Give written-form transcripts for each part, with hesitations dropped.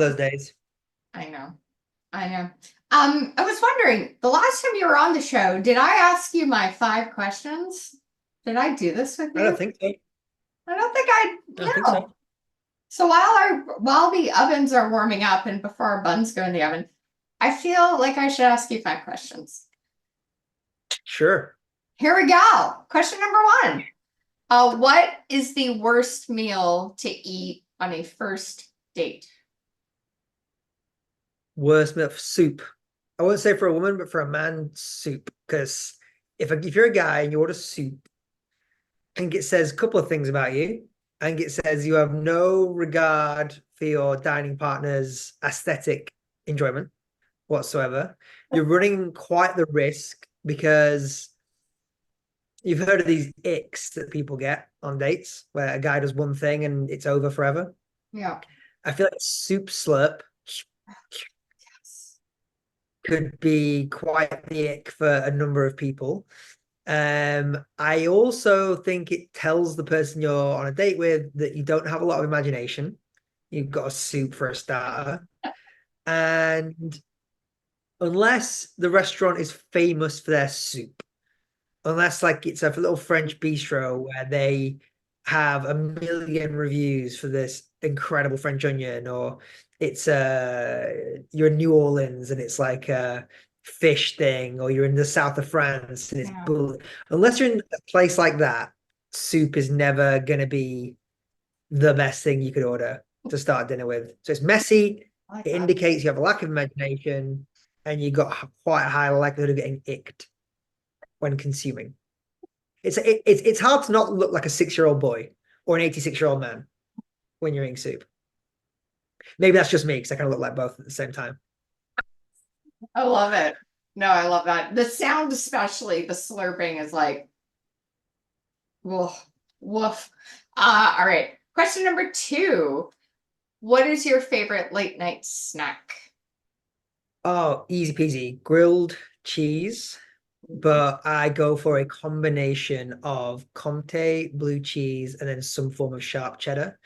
those days. I know. I know. I was wondering, the last time you were on the show, did I ask you my 5 questions? Did I do this with I don't you? think so. I don't think I I don't think so. no. So while the ovens are warming up and before our buns go in the oven, I feel like I should ask you 5 questions. Sure. Here we go. Question number one. What is the worst meal to eat on a first date? Worst meal soup. I wouldn't say for a woman, but for a man, soup. Because if you're a guy and you order soup, I think it says a couple of things about you. I think it says you have no regard for your dining partner's aesthetic enjoyment whatsoever. You're running quite the risk because you've heard of these icks that people get on dates where a guy does one thing and it's over forever. Yeah. I feel like soup slurp Yes. could be quite the ick for a number of people. I also think it tells the person you're on a date with that you don't have a lot of imagination. You've got a soup for a starter. And unless the restaurant is famous for their soup, unless like it's a little French bistro where they have a million reviews for this incredible French onion, or it's you're in New Orleans and it's like a fish thing, or you're in the south of France and it's Yeah. bull. Unless you're in a place like that, soup is never gonna be the best thing you could order to start dinner with. So it's messy. I like It that. indicates you have a lack of imagination, and you got quite a high likelihood of getting icked when consuming. It's hard to not look like a 6-year-old boy or an 86-year-old man when you're eating soup. Maybe that's just me because I kind of look like both at the same time. I love it. No, I love that. The sound, especially the slurping, is like woof, woof. All right. Question number two. What is your favorite late night snack? Oh, easy peasy. Grilled cheese, but I go for a combination of Comté blue cheese and then some form of sharp cheddar.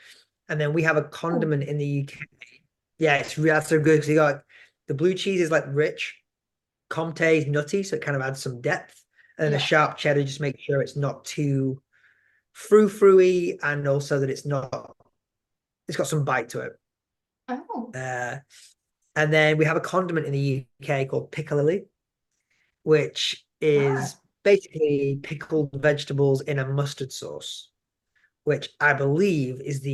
And then we have a Oh, condiment in the UK. Yeah, that's so good because you got the blue cheese is like rich, Comté is nutty, so it kind of adds some depth, and then the yeah. sharp cheddar just makes sure it's not too frou-frou-y, and also that it's got some bite to it. Oh, Uh, and then we have a condiment in the UK called piccalilli, which ah. is basically pickled vegetables in a mustard sauce, which I believe is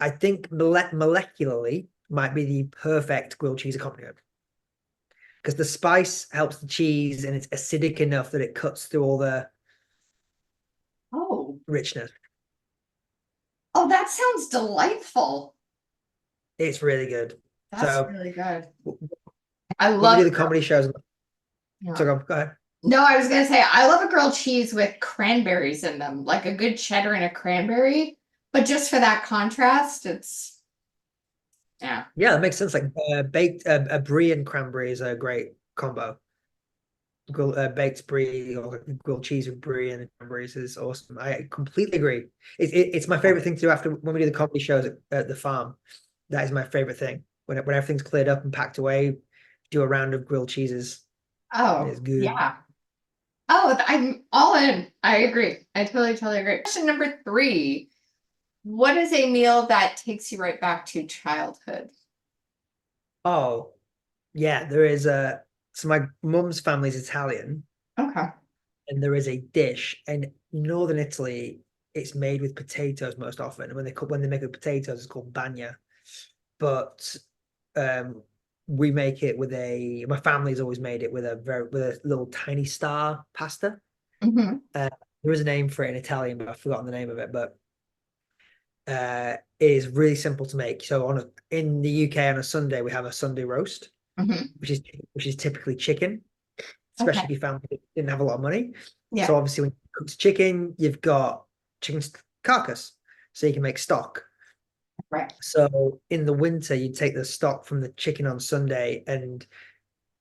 I think molecularly might be the perfect grilled cheese accompaniment because the spice helps the cheese and it's acidic enough that it cuts through all the Oh. richness. Oh, that sounds delightful. It's really good. That's So really good. I when we love do the grilled. comedy shows, Yeah. so go ahead. No, I was gonna say I love a grilled cheese with cranberries in them, like a good cheddar and a cranberry. But just for that contrast, it's yeah. Yeah, that makes sense. Like baked a brie and cranberry is a great combo. Baked brie or grilled cheese with brie and cranberries is awesome. I completely agree. It's my favorite thing to do after when we do the comedy shows at the farm. That is my favorite thing. When everything's cleared up and packed away, do a round of grilled cheeses. Oh, It's good. yeah. Oh, I'm all in. I agree. I totally, totally agree. Question number three. What is a meal that takes you right back to childhood? Oh, yeah, there is a so my mum's family is Italian, Okay. and there is a dish in northern Italy. It's made with potatoes most often. And when they make it with potatoes, it's called bagna. But um, we make it with my family's always made it with a little tiny star pasta. Hmm. Uh, there is a name for it in Italian, but I've forgotten the name of it. But it is really simple to make. So in the UK on a Sunday, we have a Sunday roast, Hmm. which is typically chicken, Okay. especially if your family didn't have a lot of money. Yeah. So obviously, when you cook chicken, you've got chicken carcass, so you can make stock. Right. So in the winter, you take the stock from the chicken on Sunday and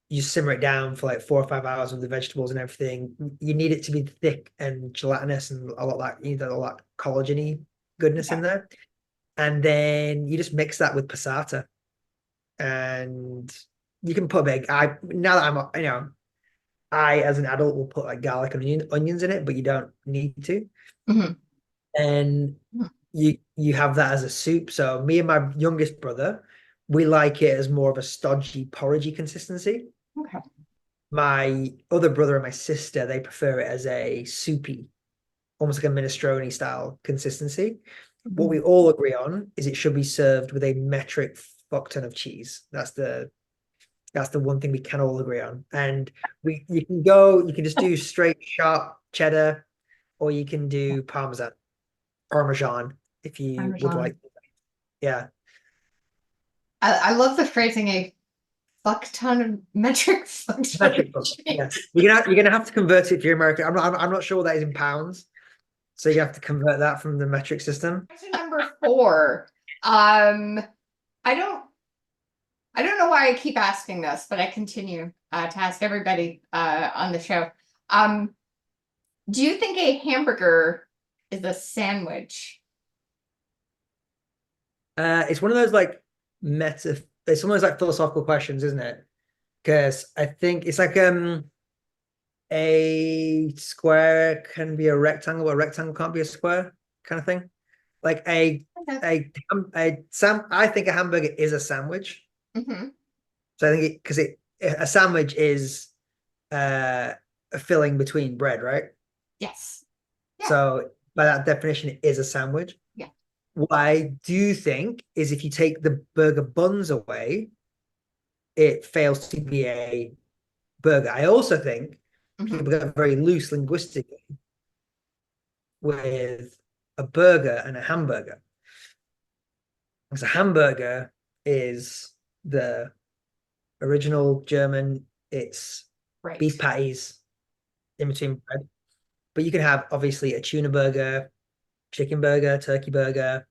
you simmer it down for like 4 or 5 hours with the vegetables and everything. You need it to be thick and gelatinous and a lot of that. You need a lot of collagen goodness in Yeah. there. and then you just mix that with passata, and you can put big. I now that I as an adult will put like garlic and onions in it, but you don't need to. Mhm. And you have that as a soup. So me and my youngest brother, we like it as more of a stodgy, porridgey consistency. Okay. My other brother and my sister, they prefer it as a soupy, almost like a minestrone style consistency. What we Mhm. all agree on is it should be served with a metric fuck ton of cheese. That's the one thing we can all agree on. And you can just do straight sharp cheddar, or you can do parmesan if you would Parmesan. like. Yeah, I love the phrasing a fuck ton of metric fuck ton metric of fuck. cheese. Yeah, you're gonna have to convert it if you're American. I'm not sure what that is in pounds, so you have to convert that from the metric system. Question number 4. Um, I don't I don't know why I keep asking this, but I continue to ask everybody on the show. Um, do you think a hamburger is a sandwich? It's one of those like meta. It's one of those like philosophical questions, isn't it? Because I think it's like a square can be a rectangle, but a rectangle can't be a square kind of thing. Like Okay. I think a hamburger is a sandwich. Hmm. So I think because a sandwich is a filling between bread, right? Yes. Yeah. So by that definition, it is a sandwich. Yeah. What I do think is if you take the burger buns away, it fails to be a burger. I also think Hmm. people get very loose linguistically with a burger and a hamburger. Because a hamburger is the original German, it's Right. beef patties in between bread. But you can have obviously a tuna burger, chicken burger, turkey burger,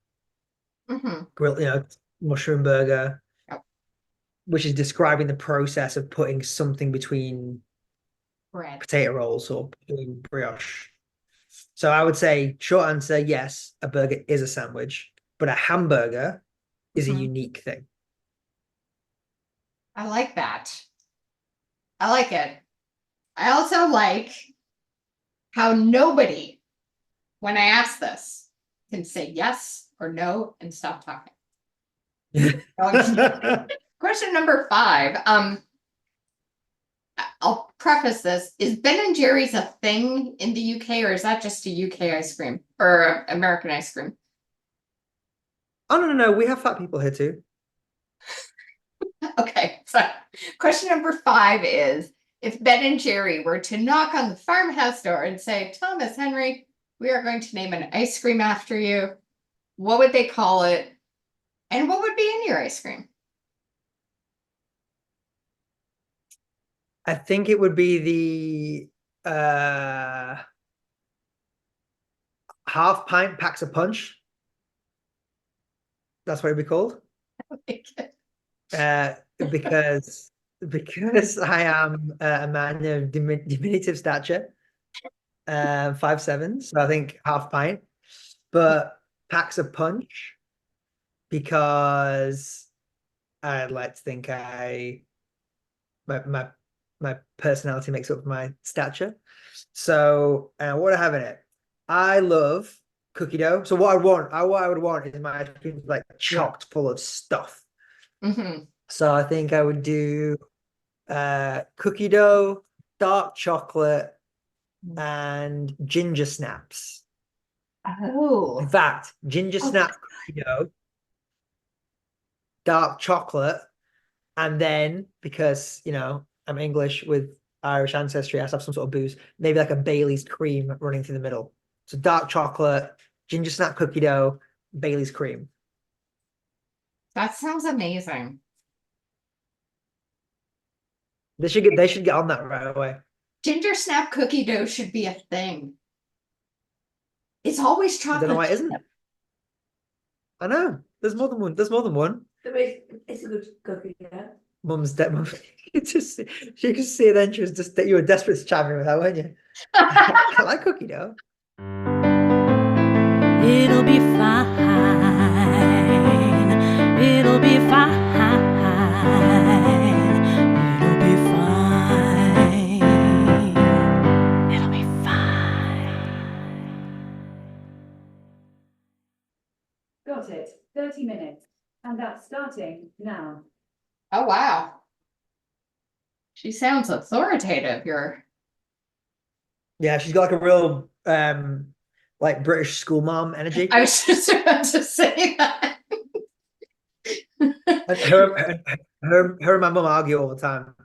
Hmm. grill, mushroom burger, Yep. which is describing the process of putting something between Bread. potato rolls or between brioche. So I would say, short answer, yes, a burger is a sandwich, but a hamburger is a Hmm. unique thing. I like that. I like it. I also like how nobody, when I ask this, can say yes or no and stop talking. Question number 5. I'll preface this. Is Ben and Jerry's a thing in the UK, or is that just a UK ice cream or American ice cream? Oh no, we have fat people here too. Okay, so question number 5 is, if Ben and Jerry were to knock on the farmhouse door and say, Thomas Henry, we are going to name an ice cream after you, what would they call it? And what would be in your ice cream? I think it would be the half pint packs a punch. That's what it'd be called. Uh, because I am a man of diminutive stature, 5'7", so I think half pint. But packs a punch because I'd like to think my my my personality makes up for my stature. So what I have in it, I love cookie dough. So what I would want is my ice cream like Yeah. chocked full of stuff. Hmm. So I think I would do cookie dough, dark chocolate, and ginger snaps. In Oh. fact, ginger Oh, snap cookie dough, dark chocolate, and then because I'm English with Irish ancestry, I have to have some sort of booze, maybe like a Bailey's cream running through the middle. So dark chocolate, ginger snap cookie dough, Bailey's cream. that sounds amazing. They should get on that right away. Ginger snap cookie dough should be a thing. It's always I don't know chocolate why it isn't. chip. I know. There's more than one. There's more than one. It's a good cookie, yeah. Mum's dead. Mum, she could see it then. She was just you were desperate to chat me with that, weren't you? I like cookie dough. It'll be fine. Got it. 30 minutes. And that's starting now. Oh, wow. She sounds authoritative. You're Yeah, she's got like a real like British school mom energy. I was just about to say that. And her and my mum argue all the time.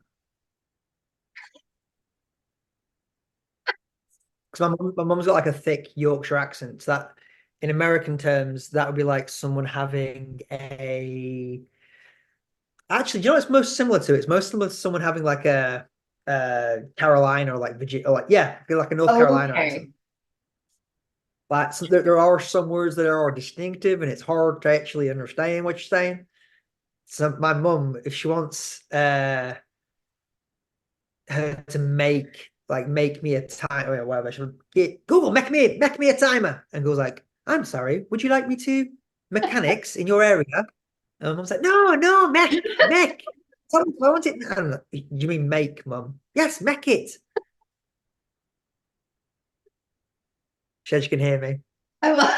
Because my mum's got like a thick Yorkshire accent. So that in American terms, that would be like someone having a actually, do you know what's most similar to? It's most similar to someone having like a Carolina or like Virginia or like yeah, like a North Carolina accent. Okay. But there are some words that are distinctive and it's hard to actually understand what you're saying. So my mum, if she wants her to make me a timer or whatever, she'll get Google, make me a timer. And goes like, I'm sorry, would you like me to mechanics in your area? And my mum's like, no, mech. Tell me if I want it. I don't know. You mean make, mum? Yes, mech it. She said she can hear me. I love